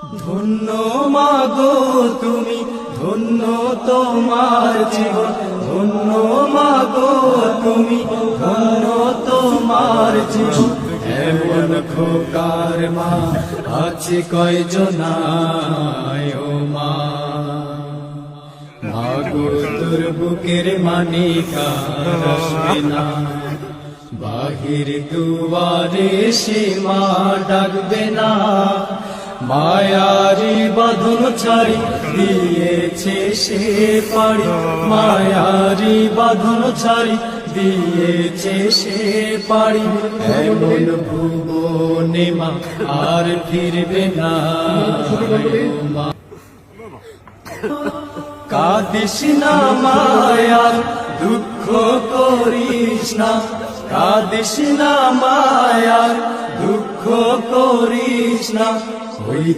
ধন্য মাগো তুমি, ধন্য তোমার জীবন, ধন্য মাগো তুমি, ধন্য তোমার জীবন। এমন খোকার মা আছে কয়জনায় ও মা, মাগো তোর বুকের মানিকা আসবে না, বাহির দুয়ারে সে মা ডাকবে না। মায়ারি বাঁধন ছাড়ি দিয়েছে সে পাড়ি, মায়ারি বাঁধন ছাড়ি দিয়েছে সে পাড়ি। এমন ভুবনে মা আর ফিরবে না মা। কাঁদিস না মায়ার দুঃখ করিস না, কাঁদিস না মায়ার দুঃখ করিস না। ওই